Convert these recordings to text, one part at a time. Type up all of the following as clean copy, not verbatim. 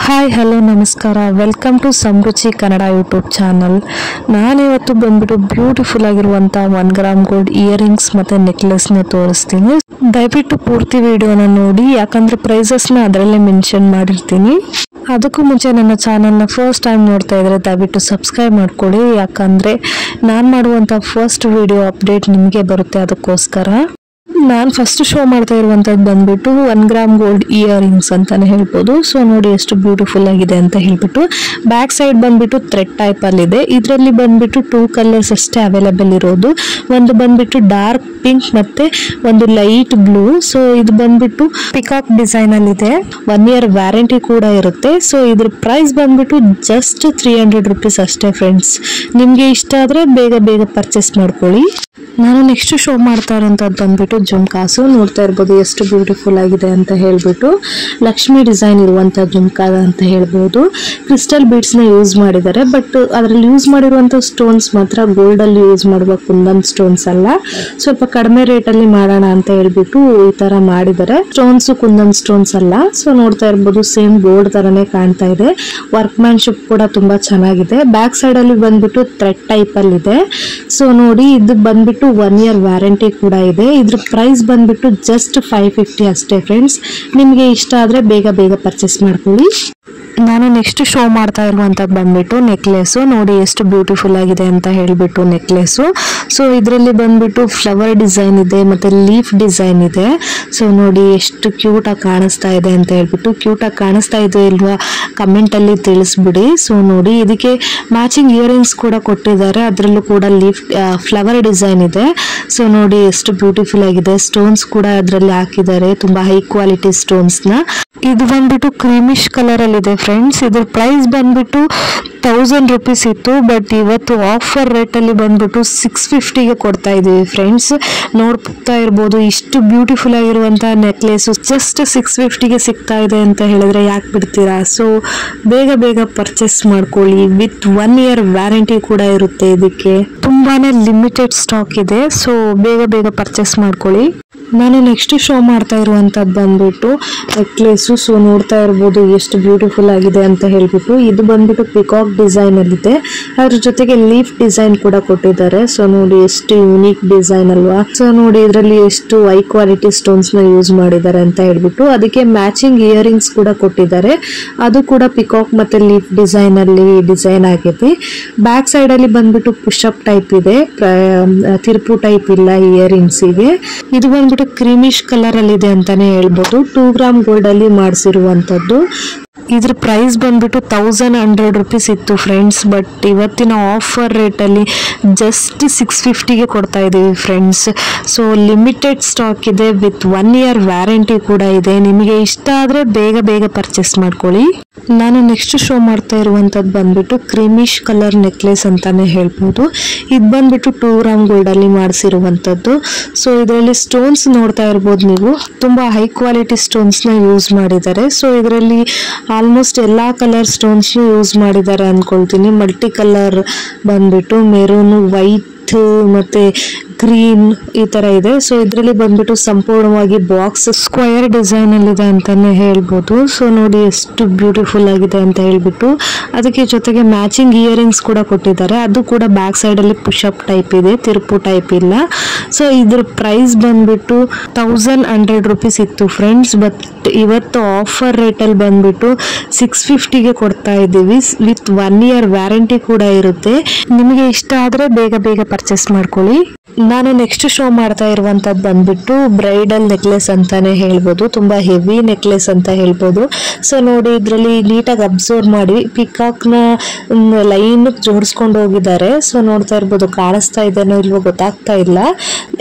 Hi hello ನಮಸ್ಕಾರ welcome to Samruchi Kannada YouTube channel. ನಾನಿವತ್ತು ಬಂದ್ಬಿಟ್ಟು ಬ್ಯೂಟಿಫುಲ್ ಆಗಿರುವಂಥ 1 ಗ್ರಾಮ್ ಗೋಲ್ಡ್ ಇಯರಿಂಗ್ಸ್ ಮತ್ತು ನೆಕ್ಲೆಸ್ನ ತೋರಿಸ್ತೀನಿ. ದಯವಿಟ್ಟು ಪೂರ್ತಿ ವಿಡಿಯೋನ ನೋಡಿ, ಯಾಕಂದರೆ ಪ್ರೈಸಸ್ನ ಅದರಲ್ಲೇ ಮೆನ್ಷನ್ ಮಾಡಿರ್ತೀನಿ. ಅದಕ್ಕೂ ಮುಂಚೆ ನನ್ನ ಚಾನಲ್ನ ಫಸ್ಟ್ ಟೈಮ್ ನೋಡ್ತಾ ಇದ್ದರೆ ದಯವಿಟ್ಟು ಸಬ್ಸ್ಕ್ರೈಬ್ ಮಾಡ್ಕೊಳ್ಳಿ, ಯಾಕಂದರೆ ನಾನು ಮಾಡುವಂಥ ಫಸ್ಟ್ ವಿಡಿಯೋ ಅಪ್ಡೇಟ್ ನಿಮಗೆ ಬರುತ್ತೆ. ಅದಕ್ಕೋಸ್ಕರ ನಾನು ಫಸ್ಟ್ ಶೋ ಮಾಡ್ತಾ ಇರುವಂಥದ್ದು ಬಂದ್ಬಿಟ್ಟು 1 ಗ್ರಾಮ್ ಗೋಲ್ಡ್ ಇಯರಿಂಗ್ಸ್ ಅಂತಾನೆ ಹೇಳ್ಬೋದು. ಸೊ ನೋಡಿ ಎಷ್ಟು ಬ್ಯೂಟಿಫುಲ್ ಆಗಿದೆ ಅಂತ ಹೇಳ್ಬಿಟ್ಟು. ಬ್ಯಾಕ್ ಸೈಡ್ ಬಂದ್ಬಿಟ್ಟು ಥ್ರೆಡ್ ಟೈಪ್ ಅಲ್ಲಿ ಇದೆ. ಇದರಲ್ಲಿ ಬಂದ್ಬಿಟ್ಟು 2 ಕಲರ್ಸ್ ಅಷ್ಟೇ ಅವೈಲೇಬಲ್ ಇರೋದು. ಒಂದು ಬಂದ್ಬಿಟ್ಟು ಡಾರ್ಕ್ ಪಿಂಕ್ ಮತ್ತೆ ಒಂದು ಲೈಟ್ ಬ್ಲೂ. ಸೊ ಇದು ಬಂದ್ಬಿಟ್ಟು ಪಿಕಾಕ್ ಡಿಸೈನ್ ಅಲ್ಲಿ ಇದೆ. 1 ಇಯರ್ ವ್ಯಾರಂಟಿ ಕೂಡ ಇರುತ್ತೆ. ಸೊ ಇದ್ರ ಪ್ರೈಸ್ ಬಂದ್ಬಿಟ್ಟು ಜಸ್ಟ್ 300 ರುಪೀಸ್ ಅಷ್ಟೇ ಫ್ರೆಂಡ್ಸ್. ನಿಮ್ಗೆ ಇಷ್ಟ ಆದ್ರೆ ಬೇಗ ಬೇಗ ಪರ್ಚೇಸ್ ಮಾಡ್ಕೊಳ್ಳಿ. ನಾನು ನೆಕ್ಸ್ಟ್ ಶೋ ಮಾಡ್ತಾ ಇರೋಂಥದ್ದು ಬಂದ್ಬಿಟ್ಟು ಜುಮ್ಕಾಸು. ನೋಡ್ತಾ ಇರ್ಬೋದು ಎಷ್ಟು ಬ್ಯೂಟಿಫುಲ್ ಆಗಿದೆ ಅಂತ ಹೇಳ್ಬಿಟ್ಟು. ಲಕ್ಷ್ಮಿ ಡಿಸೈನ್ ಇರುವಂಥ ಜುಮ್ಕಾ ಅಂತ ಹೇಳ್ಬೋದು. ಕ್ರಿಸ್ಟಲ್ ಬೀಡ್ಸ್ ನ ಯೂಸ್ ಮಾಡಿದ್ದಾರೆ, ಬಟ್ ಅದರಲ್ಲಿ ಯೂಸ್ ಮಾಡಿರುವಂಥ ಸ್ಟೋನ್ಸ್ ಮಾತ್ರ ಗೋಲ್ಡ್ ಅಲ್ಲಿ ಯೂಸ್ ಮಾಡುವ ಕುಂದನ್ ಸ್ಟೋನ್ಸ್ ಅಲ್ಲ. ಸ್ವಲ್ಪ ಕಡಿಮೆ ರೇಟ್ ಅಲ್ಲಿ ಮಾಡೋಣ ಅಂತ ಹೇಳ್ಬಿಟ್ಟು ಈ ತರ ಮಾಡಿದ್ದಾರೆ. ಸ್ಟೋನ್ಸ್ ಕುಂದನ್ ಸ್ಟೋನ್ಸ್ ಅಲ್ಲ. ಸೊ ನೋಡ್ತಾ ಇರ್ಬೋದು ಸೇಮ್ ಗೋಲ್ಡ್ ತರನೇ ಕಾಣ್ತಾ ಇದೆ. ವರ್ಕ್ ಮ್ಯಾನ್ಶಿಪ್ ಕೂಡ ತುಂಬಾ ಚೆನ್ನಾಗಿದೆ. ಬ್ಯಾಕ್ ಸೈಡ್ ಅಲ್ಲಿ ಬಂದ್ಬಿಟ್ಟು ಥ್ರೆಡ್ ಟೈಪ್ ಅಲ್ಲಿ ಇದೆ. ಸೊ ನೋಡಿ ಇದು ಬಂದ್ಬಿಟ್ಟು 1 ಇಯರ್ ವ್ಯಾರಂಟಿ ಕೂಡ ಇದೆ. ಇದ್ರ ಪ್ರೈಸ್ ಬಂದ್ಬಿಟ್ಟು ಜಸ್ಟ್ 550 ಅಷ್ಟೇ ಫ್ರೆಂಡ್ಸ್. ನಿಮ್ಗೆ ಇಷ್ಟ ಆದ್ರೆ ಬೇಗ ಬೇಗ ಪರ್ಚೇಸ್ ಮಾಡ್ಕೊಳ್ಳಿ. ನಾನು ನೆಕ್ಸ್ಟ್ ಶೋ ಮಾಡ್ತಾ ಇರುವಂತದ್ದು ಬಂದ್ಬಿಟ್ಟು ನೆಕ್ಲೆಸ್. ನೋಡಿ ಎಷ್ಟು ಬ್ಯೂಟಿಫುಲ್ ಆಗಿದೆ ಅಂತ ಹೇಳ್ಬಿಟ್ಟು ನೆಕ್ಲೆಸ್. ಸೊ ಇದರಲ್ಲಿ ಬಂದ್ಬಿಟ್ಟು ಫ್ಲವರ್ ಡಿಸೈನ್ ಇದೆ ಮತ್ತೆ ಲೀಫ್ ಡಿಸೈನ್ ಇದೆ. ಸೊ ನೋಡಿ ಎಷ್ಟು ಕ್ಯೂಟ್ ಆಗಿ ಕಾಣಿಸ್ತಾ ಇದೆ ಅಂತ ಹೇಳ್ಬಿಟ್ಟು. ಕ್ಯೂಟ್ ಆಗಿ ಕಾಣಿಸ್ತಾ ಇದೆ ಇಲ್ವಾ ಕಮೆಂಟ್ ಅಲ್ಲಿ ತಿಳಿಸ್ಬಿಡಿ. ಸೊ ನೋಡಿ ಇದಕ್ಕೆ ಮ್ಯಾಚಿಂಗ್ ಇಯರಿಂಗ್ಸ್ ಕೂಡ ಕೊಟ್ಟಿದ್ದಾರೆ. ಅದರಲ್ಲೂ ಕೂಡ ಲೀಫ್ ಫ್ಲವರ್ ಡಿಸೈನ್ ಇದೆ. ಸೊ ನೋಡಿ ಎಷ್ಟು ಬ್ಯೂಟಿಫುಲ್ ಆಗಿದೆ. ಸ್ಟೋನ್ಸ್ ಕೂಡ ಅದರಲ್ಲಿ ಹಾಕಿದ್ದಾರೆ, ತುಂಬಾ ಹೈ ಕ್ವಾಲಿಟಿ ಸ್ಟೋನ್ಸ್ ನ. ಇದು ಬಂದ್ಬಿಟ್ಟು ಕ್ರೀಮಿಶ್ ಕಲರ್ ಅಲ್ಲಿ ಇದೆ ಫ್ರೆಂಡ್ಸ್. ಇದ್ರ ಪ್ರೈಸ್ ಬಂದ್ಬಿಟ್ಟು 1000 ರುಪೀಸ್ ಇತ್ತು, ಬಟ್ ಇವತ್ತು ಆಫರ್ ರೇಟ್ ಅಲ್ಲಿ ಬಂದ್ಬಿಟ್ಟು 650ಗೆ ಕೊಡ್ತಾ ಇದೀವಿ ಫ್ರೆಂಡ್ಸ್. ನೋಡ್ತಾ ಇರ್ಬೋದು ಇಷ್ಟು ಬ್ಯೂಟಿಫುಲ್ ಆಗಿರುವಂತಹ ನೆಕ್ಲೆಸ್ ಜಸ್ಟ್ 650ಗೆ ಸಿಗ್ತಾ ಇದೆ ಅಂತ ಹೇಳಿದ್ರೆ ಯಾಕೆ ಬಿಡ್ತೀರಾ? ಸೊ ಬೇಗ ಬೇಗ ಪರ್ಚೇಸ್ ಮಾಡ್ಕೊಳ್ಳಿ. ವಿತ್ 1 ಇಯರ್ ವ್ಯಾರಂಟಿ ಕೂಡ ಇರುತ್ತೆ. ಇದಕ್ಕೆ ತುಂಬಾನೇ ಲಿಮಿಟೆಡ್ ಸ್ಟಾಕ್ ಇದೆ. ಸೊ ಬೇಗ ಬೇಗ ಪರ್ಚೇಸ್ ಮಾಡ್ಕೊಳ್ಳಿ. ನಾನು ನೆಕ್ಸ್ಟ್ ಶೋ ಮಾಡ್ತಾ ಇರುವಂತದ್ದು ಬಂದ್ಬಿಟ್ಟು ನೆಕ್ಲೆಸ್. ಸೊ ನೋಡ್ತಾ ಇರ್ಬೋದು ಎಷ್ಟು ಬ್ಯೂಟಿಫುಲ್ ಆಗಿದೆ ಅಂತ ಹೇಳ್ಬಿಟ್ಟು. ಇದು ಬಂದ್ಬಿಟ್ಟು ಪಿಕಾಕ್ ಡಿಸೈನ್ ಅಲ್ಲಿ ಇದೆ. ಅದ್ರ ಜೊತೆಗೆ ಲೀಫ್ ಡಿಸೈನ್ ಕೂಡ ಕೊಟ್ಟಿದ್ದಾರೆ. ಸೊ ನೋಡಿ ಎಷ್ಟು ಯುನೀಕ್ ಡಿಸೈನ್ ಅಲ್ವಾ. ಸೊ ನೋಡಿ ಇದರಲ್ಲಿ ಎಷ್ಟು ಹೈ ಕ್ವಾಲಿಟಿ ಸ್ಟೋನ್ಸ್ ನ ಯೂಸ್ ಮಾಡಿದ್ದಾರೆ ಅಂತ ಹೇಳ್ಬಿಟ್ಟು. ಅದಕ್ಕೆ ಮ್ಯಾಚಿಂಗ್ ಇಯರಿಂಗ್ಸ್ ಕೂಡ ಕೊಟ್ಟಿದ್ದಾರೆ. ಅದು ಕೂಡ ಪಿಕಾಕ್ ಮತ್ತೆ ಲೀಫ್ ಡಿಸೈನ್ ಅಲ್ಲಿ ಡಿಸೈನ್ ಆಗಿದೆ. ಬ್ಯಾಕ್ ಸೈಡ್ ಅಲ್ಲಿ ಬಂದ್ಬಿಟ್ಟು ಪುಷಪ್ ಟೈಪ್ ಇದೆ, ತಿರುಪು ಟೈಪ್ ಇಲ್ಲ ಇಯರಿಂಗ್ಸ್ ಗೆ. ಇದು ಬಂದ್ಬಿಟ್ಟು ಕ್ರೀಮಿಶ್ ಕಲರ್ ಅಲ್ಲಿ ಇದೆ ಅಂತಾನೆ ಹೇಳ್ಬೋದು. 2 ಗ್ರಾಮ್ ಗೋಲ್ಡ್ ಅಲ್ಲಿ ಮಾಡಿಸಿರುವಂತದ್ದು. ಇದ್ರ ಪ್ರೈಸ್ ಬಂದ್ಬಿಟ್ಟು 1100 ರುಪೀಸ್ ಇತ್ತು ಫ್ರೆಂಡ್ಸ್, ಬಟ್ ಇವತ್ತಿನ ಆಫರ್ ರೇಟ್ ಅಲ್ಲಿ ಜಸ್ಟ್ 650ಗೆ ಕೊಡ್ತಾ ಇದೀವಿ ಫ್ರೆಂಡ್ಸ್. ಸೊ ಲಿಮಿಟೆಡ್ ಸ್ಟಾಕ್ ಇದೆ. ವಿತ್ 1 ಇಯರ್ ವ್ಯಾರಂಟಿ ಕೂಡ ಇದೆ. ನಿಮಗೆ ಇಷ್ಟ ಆದ್ರೆ ಬೇಗ ಬೇಗ ಪರ್ಚೇಸ್ ಮಾಡ್ಕೊಳ್ಳಿ. ನಾನು ನೆಕ್ಸ್ಟ್ ಶೋ ಮಾಡ್ತಾ ಇರುವಂತದ್ದು ಬಂದ್ಬಿಟ್ಟು ಕ್ರೀಮಿಶ್ ಕಲರ್ ನೆಕ್ಲೆಸ್ ಅಂತಾನೆ ಹೇಳ್ಬೋದು. ಇದು ಬಂದ್ಬಿಟ್ಟು 2 ಗ್ರಾಮ್ ಗೋಲ್ಡ್ ಅಲ್ಲಿ ಮಾಡಿಸಿರುವಂತದ್ದು. ಸೊ ಇದರಲ್ಲಿ ಸ್ಟೋನ್ಸ್ ನೋಡ್ತಾ ಇರ್ಬೋದು ನೀವು, ತುಂಬಾ ಹೈ ಕ್ವಾಲಿಟಿ ಸ್ಟೋನ್ಸ್ ನ ಯೂಸ್ ಮಾಡಿದ್ದಾರೆ. ಸೊ ಇದರಲ್ಲಿ ಆಲ್ಮೋಸ್ಟ್ ಎಲ್ಲಾ ಕಲರ್ ಸ್ಟೋನ್ಸ್ ಯೂಸ್ ಮಾಡಿದ್ದಾರೆ ಅನ್ಕೊಳ್ತೀನಿ. ಮಲ್ಟಿ ಕಲರ್ ಬಂದ್ಬಿಟ್ಟು ಮೆರೂನ್, ವೈಟ್ ಮತ್ತೆ ಗ್ರೀನ್ ಈ ತರ ಇದೆ. ಸೊ ಇದರಲ್ಲಿ ಬಂದ್ಬಿಟ್ಟು ಸಂಪೂರ್ಣವಾಗಿ ಬಾಕ್ಸ್ ಸ್ಕ್ವೇರ್ ಡಿಸೈನ್ ಅಲ್ಲಿ ಇದೆ ಅಂತಾನೆ ಹೇಳ್ಬೋದು. ಸೊ ನೋಡಿ ಎಷ್ಟು ಬ್ಯೂಟಿಫುಲ್ ಆಗಿದೆ ಅಂತ ಹೇಳ್ಬಿಟ್ಟು. ಅದಕ್ಕೆ ಜೊತೆಗೆ ಮ್ಯಾಚಿಂಗ್ ಇಯರಿಂಗ್ಸ್ ಕೂಡ ಕೊಟ್ಟಿದ್ದಾರೆ. ಅದು ಕೂಡ ಬ್ಯಾಕ್ ಸೈಡ್ ಅಲ್ಲಿ ಪುಷಪ್ ಟೈಪ್ ಇದೆ, ತಿರುಪು ಟೈಪ್ ಇಲ್ಲ. ಸೊ ಇದ್ರ ಪ್ರೈಸ್ ಬಂದ್ಬಿಟ್ಟು 1100 ರುಪೀಸ್ ಇತ್ತು ಫ್ರೆಂಡ್ಸ್, ಬಟ್ ಇವತ್ತು ಆಫರ್ ರೇಟ್ ಅಲ್ಲಿ ಬಂದ್ಬಿಟ್ಟು 650ಗೆ ಕೊಡ್ತಾ ಇದೀವಿ. ವಿತ್ 1 ಇಯರ್ ವ್ಯಾರಂಟಿ ಕೂಡ ಇರುತ್ತೆ. ನಿಮಗೆ ಇಷ್ಟ ಆದ್ರೆ ಬೇಗ ಬೇಗ ಪರ್ಚೇಸ್ ಮಾಡ್ಕೊಳ್ಳಿ. ನಾನು ನೆಕ್ಸ್ಟ್ ಶೋ ಮಾಡ್ತಾ ಇರುವಂತದ್ದು ಬಂದ್ಬಿಟ್ಟು ಬ್ರೈಡಲ್ ನೆಕ್ಲೆಸ್ ಅಂತಾನೆ ಹೇಳ್ಬೋದು. ತುಂಬಾ ಹೆವಿ ನೆಕ್ಲೆಸ್ ಅಂತ ಹೇಳ್ಬೋದು. ಸೊ ನೋಡಿ ಇದರಲ್ಲಿ ನೀಟಾಗಿ ಅಬ್ಸರ್ವ್ ಮಾಡಿ ಪಿಕಾಕ್ ನ ಲೈನ್ ಜೋಡಿಸ್ಕೊಂಡು ಹೋಗಿದ್ದಾರೆ. ಸೊ ನೋಡ್ತಾ ಇರ್ಬೋದು, ಕಾಣಿಸ್ತಾ ಇದೆನೋ ಇಲ್ವೋ ಗೊತ್ತಾಗ್ತಾ ಇಲ್ಲ.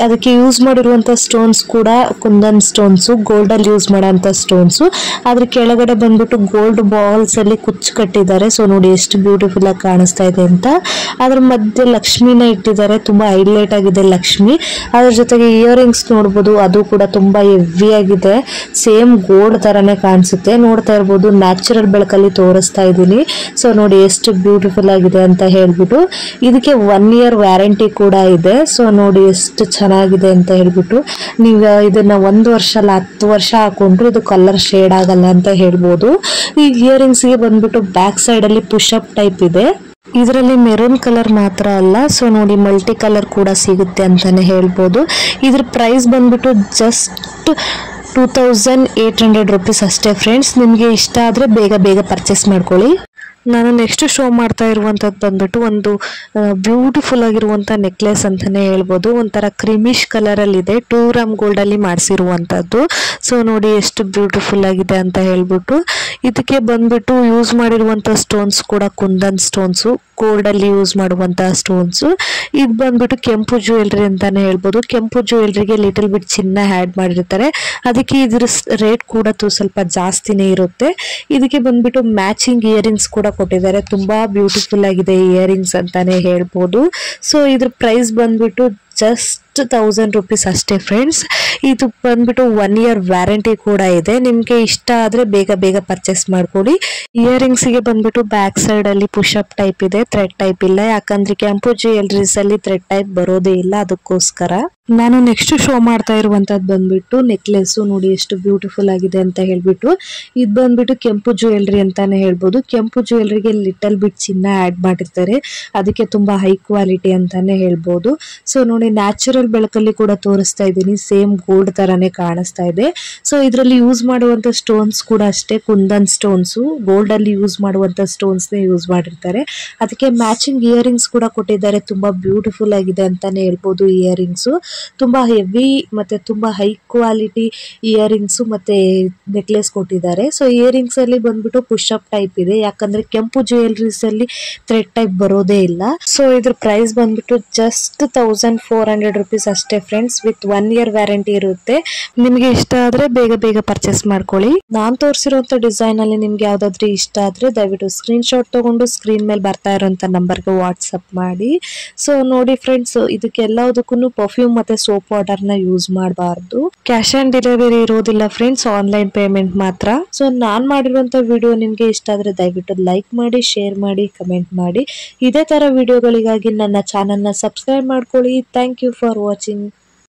ಅದಕ್ಕೆ ಯೂಸ್ ಮಾಡಿರುವಂತ ಸ್ಟೋನ್ಸ್ ಕೂಡ ಕುಂದನ್ ಸ್ಟೋನ್ಸ್, ಗೋಲ್ಡ್ ಅಲ್ಲಿ ಯೂಸ್ ಮಾಡೋಂತ ಸ್ಟೋನ್ಸ್. ಅದ್ರ ಕೆಳಗಡೆ ಬಂದ್ಬಿಟ್ಟು ಗೋಲ್ಡ್ ಬಾಲ್ಸ್ ಅಲ್ಲಿ ಕುಚ್ಚು ಕಟ್ಟಿದ್ದಾರೆ. ಸೊ ನೋಡಿ ಎಷ್ಟು ಬ್ಯೂಟಿಫುಲ್ ಆಗಿ ಕಾಣಿಸ್ತಾ ಇದೆ ಅಂತ. ಅದ್ರ ಮಧ್ಯೆ ಲಕ್ಷ್ಮಿನ ಇಟ್ಟಿದ್ದಾರೆ, ತುಂಬಾ ಹೈಲೈಟ್ ಆಗಿದೆ ಲಕ್ಷ್ಮಿ. ಅದ್ರ ಜೊತೆಗೆ ಇಯರಿಂಗ್ಸ್ ನೋಡ್ಬೋದು, ಅದು ಕೂಡ ತುಂಬಾ ಹೆವಿ ಆಗಿದೆ. ಸೇಮ್ ಗೋಲ್ಡ್ ತರನೇ ಕಾಣಿಸುತ್ತೆ. ನೋಡ್ತಾ ಇರ್ಬೋದು, ನ್ಯಾಚುರಲ್ ಬೆಳಕಲ್ಲಿ ತೋರಿಸ್ತಾ ಇದ್ದೀನಿ. ಸೊ ನೋಡಿ ಎಷ್ಟು ಬ್ಯೂಟಿಫುಲ್ ಆಗಿದೆ ಅಂತ ಹೇಳ್ಬಿಟ್ಟು. ಇದಕ್ಕೆ 1 ಇಯರ್ ವ್ಯಾರಂಟಿ ಕೂಡ ಇದೆ. ಸೊ ನೋಡಿ ಎಷ್ಟು ಚೆನ್ನಾಗಿದೆ ಅಂತ ಹೇಳ್ಬಿಟ್ಟು. ನೀವು ಇದನ್ನ 1 ವರ್ಷ ಅಲ್ಲ 10 ವರ್ಷ ಹಾಕೊಂಡ್ರು ಇದು ಕಲರ್ ಶೇಡ್ ಆಗಲ್ಲ ಅಂತ ಹೇಳ್ಬೋದು. ಈ ಇಯರಿಂಗ್ಸ್ ಗೆ ಬಂದ್ಬಿಟ್ಟು ಬ್ಯಾಕ್ ಸೈಡ್ ಅಲ್ಲಿ ಪುಷ್ ಅಪ್ ಟೈಪ್ ಇದೆ. ಇದರಲ್ಲಿ ಮೆರೂನ್ ಕಲರ್ ಮಾತ್ರ ಅಲ್ಲ, ಸೊ ನೋಡಿ ಮಲ್ಟಿ ಕಲರ್ ಕೂಡ ಸಿಗುತ್ತೆ ಅಂತಾನೆ ಹೇಳ್ಬೋದು. ಇದ್ರ ಪ್ರೈಸ್ ಬಂದ್ಬಿಟ್ಟು ಜಸ್ಟ್ 2800 ರುಪೀಸ್ ಅಷ್ಟೇ ಫ್ರೆಂಡ್ಸ್. ನಿಮಗೆ ಇಷ್ಟ ಆದರೆ ಬೇಗ ಪರ್ಚೇಸ್ ಮಾಡ್ಕೊಳ್ಳಿ. ನಾನು ನೆಕ್ಸ್ಟ್ ಶೋ ಮಾಡ್ತಾ ಇರುವಂಥದ್ದು ಬಂದ್ಬಿಟ್ಟು ಒಂದು ಬ್ಯೂಟಿಫುಲ್ ಆಗಿರುವಂಥ ನೆಕ್ಲೆಸ್ ಅಂತಾನೆ ಹೇಳ್ಬೋದು. ಒಂಥರ ಕ್ರಿಮಿಶ್ ಕಲರಲ್ಲಿ ಇದೆ, 2 ಗ್ರಾಮ್ ಗೋಲ್ಡಲ್ಲಿ ಮಾಡಿಸಿರುವಂಥದ್ದು. ಸೊ ನೋಡಿ ಎಷ್ಟು ಬ್ಯೂಟಿಫುಲ್ ಆಗಿದೆ ಅಂತ ಹೇಳ್ಬಿಟ್ಟು. ಇದಕ್ಕೆ ಬಂದ್ಬಿಟ್ಟು ಯೂಸ್ ಮಾಡಿರುವಂಥ ಸ್ಟೋನ್ಸ್ ಕೂಡ ಕುಂದನ್ ಸ್ಟೋನ್ಸು, ಗೋಲ್ಡಲ್ಲಿ ಯೂಸ್ ಮಾಡುವಂತಹ ಸ್ಟೋನ್ಸು. ಇದು ಬಂದ್ಬಿಟ್ಟು ಕೆಂಪು ಜ್ಯುವೆಲ್ರಿ ಅಂತಾನೆ ಹೇಳ್ಬೋದು. ಕೆಂಪು ಜ್ಯುವೆಲ್ರಿಗೆ ಲಿಟಲ್ ಬಿಟ್ ಚಿನ್ನ ಆ್ಯಡ್ ಮಾಡಿರ್ತಾರೆ, ಅದಕ್ಕೆ ಇದ್ರ ರೇಟ್ ಕೂಡ ಸ್ವಲ್ಪ ಜಾಸ್ತಿನೇ ಇರುತ್ತೆ. ಇದಕ್ಕೆ ಬಂದ್ಬಿಟ್ಟು ಮ್ಯಾಚಿಂಗ್ ಇಯರಿಂಗ್ಸ್ ಕೂಡ ಕೊಟ್ಟಿದ್ದಾರೆ. ತುಂಬಾ ಬ್ಯೂಟಿಫುಲ್ ಆಗಿದೆ ಇಯರಿಂಗ್ಸ್ ಅಂತಾನೆ ಹೇಳ್ಬೋದು. ಸೊ ಇದ್ರ ಪ್ರೈಸ್ ಬಂದ್ಬಿಟ್ಟು ಜಸ್ಟ್ 1000 ರುಪೀಸ್ ಅಷ್ಟೇ ಫ್ರೆಂಡ್ಸ್. ಇದು ಬಂದ್ಬಿಟ್ಟು 1 ಇಯರ್ ವ್ಯಾರಂಟಿ ಕೂಡ ಇದೆ. ನಿಮ್ಗೆ ಇಷ್ಟ ಆದ್ರೆ ಬೇಗ ಪರ್ಚೇಸ್ ಮಾಡ್ಕೊಳ್ಳಿ. ಇಯರಿಂಗ್ಸ್ ಗೆ ಬಂದ್ಬಿಟ್ಟು ಬ್ಯಾಕ್ ಸೈಡ್ ಅಲ್ಲಿ ಪುಷ್ ಅಪ್ ಟೈಪ್ ಇದೆ, ಥ್ರೆಡ್ ಟೈಪ್ ಇಲ್ಲ. ಯಾಕಂದ್ರೆ ಕೆಂಪು ಜ್ಯುವೆಲ್ರೀಸ್ ಅಲ್ಲಿ ಥ್ರೆಡ್ ಟೈಪ್ ಬರೋದೇ ಇಲ್ಲ, ಅದಕ್ಕೋಸ್ಕರ. ನಾನು ನೆಕ್ಸ್ಟ್ ಶೋ ಮಾಡ್ತಾ ಇರುವಂತದ್ದು ಬಂದ್ಬಿಟ್ಟು ನೆಕ್ಲೆಸ್. ನೋಡಿ ಎಷ್ಟು ಬ್ಯೂಟಿಫುಲ್ ಆಗಿದೆ ಅಂತ ಹೇಳ್ಬಿಟ್ಟು. ಇದು ಬಂದ್ಬಿಟ್ಟು ಕೆಂಪು ಜ್ಯುವೆಲ್ರಿ ಅಂತಾನೆ ಹೇಳ್ಬೋದು. ಕೆಂಪು ಜ್ಯುವೆಲ್ರಿಗೆ ಲಿಟಲ್ ಬಿಟ್ ಚಿನ್ನ ಆಡ್ ಮಾಡಿರ್ತಾರೆ, ಅದಕ್ಕೆ ತುಂಬಾ ಹೈ ಕ್ವಾಲಿಟಿ ಅಂತಾನೆ ಹೇಳ್ಬೋದು. ಸೊ ನೋಡಿ ನ್ಯಾಚುರಲ್ ಬೆಳಕಲ್ಲಿ ಕೂಡ ತೋರಿಸ್ತಾ ಇದ್ದೀನಿ, ಸೇಮ್ ಗೋಲ್ಡ್ ತರಾನೇ ಕಾಣಿಸ್ತಾ ಇದೆ. ಸೊ ಇದರಲ್ಲಿ ಯೂಸ್ ಮಾಡುವಂತ ಸ್ಟೋನ್ಸ್ ಕೂಡ ಅಷ್ಟೇ ಕುಂದನ್ ಸ್ಟೋನ್ಸ್, ಗೋಲ್ಡ್ ಅಲ್ಲಿ ಯೂಸ್ ಮಾಡುವಂತ ಸ್ಟೋನ್ಸ್ ಯೂಸ್ ಮಾಡಿರ್ತಾರೆ. ಅದಕ್ಕೆ ಮ್ಯಾಚಿಂಗ್ ಇಯರಿಂಗ್ಸ್ ಕೂಡ ಕೊಟ್ಟಿದ್ದಾರೆ. ತುಂಬಾ ಬ್ಯೂಟಿಫುಲ್ ಆಗಿದೆ ಅಂತಾನೆ ಹೇಳ್ಬೋದು. ಇಯರಿಂಗ್ಸ್ ತುಂಬಾ ಹೆವಿ ಮತ್ತೆ ತುಂಬಾ ಹೈ ಕ್ವಾಲಿಟಿ ಇಯರಿಂಗ್ಸ್ ಮತ್ತೆ ನೆಕ್ಲೆಸ್ ಕೊಟ್ಟಿದ್ದಾರೆ. ಸೊ ಇಯರಿಂಗ್ಸ್ ಅಲ್ಲಿ ಬಂದ್ಬಿಟ್ಟು ಪುಷ್ ಅಪ್ ಟೈಪ್ ಇದೆ, ಯಾಕಂದ್ರೆ ಕೆಂಪು ಜ್ಯುವೆಲ್ರೀಸ್ ಅಲ್ಲಿ ಥ್ರೆಡ್ ಟೈಪ್ ಬರೋದೇ ಇಲ್ಲ. ಸೊ ಇದ್ರ ಪ್ರೈಸ್ ಬಂದ್ಬಿಟ್ಟು ಜಸ್ಟ್ 1400 ರುಪೀಸ್ ಅಷ್ಟೇ ಫ್ರೆಂಡ್ಸ್. ವಿತ್ 1 ಇಯರ್ ವ್ಯಾರಂಟಿ ಇರುತ್ತೆ. ನಿಮ್ಗೆ ಇಷ್ಟ ಆದ್ರೆ ಬೇಗ ಪರ್ಚೇಸ್ ಮಾಡ್ಕೊಳ್ಳಿ. ನಾನ್ ತೋರಿಸಿರುವಂತ ಡಿಸೈನ್ ಅಲ್ಲಿ ನಿಮ್ಗೆ ಯಾವ್ದಾದ್ರು ಇಷ್ಟ ಆದ್ರೆ ದಯವಿಟ್ಟು ಸ್ಕ್ರೀನ್ ಶಾಟ್ ತಗೊಂಡು ಸ್ಕ್ರೀನ್ ಮೇಲೆ ಬರ್ತಾ ಇರುವಂತ ನಂಬರ್ಗೆ ವಾಟ್ಸಪ್ ಮಾಡಿ. ಸೊ ನೋಡಿ ಫ್ರೆಂಡ್ಸ್, ಇದಕ್ಕೆಲ್ಲದಕ್ಕೂ ಪರ್ಫ್ಯೂಮ್ ಮತ್ತೆ ಸೋಪ್ ವಾಟರ್ ನ ಯೂಸ್ ಮಾಡಬಾರ್ದು. ಕ್ಯಾಶ್ ಆನ್ ಡೆಲಿವರಿ ಇರೋದಿಲ್ಲ ಫ್ರೆಂಡ್ಸ್, ಆನ್ಲೈನ್ ಪೇಮೆಂಟ್ ಮಾತ್ರ. ಸೊ ನಾನ್ ಮಾಡಿರುವಂತ ವಿಡಿಯೋ ನಿಮ್ಗೆ ಇಷ್ಟ ಆದ್ರೆ ದಯವಿಟ್ಟು ಲೈಕ್ ಮಾಡಿ, ಶೇರ್ ಮಾಡಿ, ಕಮೆಂಟ್ ಮಾಡಿ. ಇದೇ ತರ ವಿಡಿಯೋಗಳಿಗಾಗಿ ನನ್ನ ಚಾನೆಲ್ ನ ಸಬ್ಸ್ಕ್ರೈಬ್ ಮಾಡ್ಕೊಳ್ಳಿ. Thank you for watching.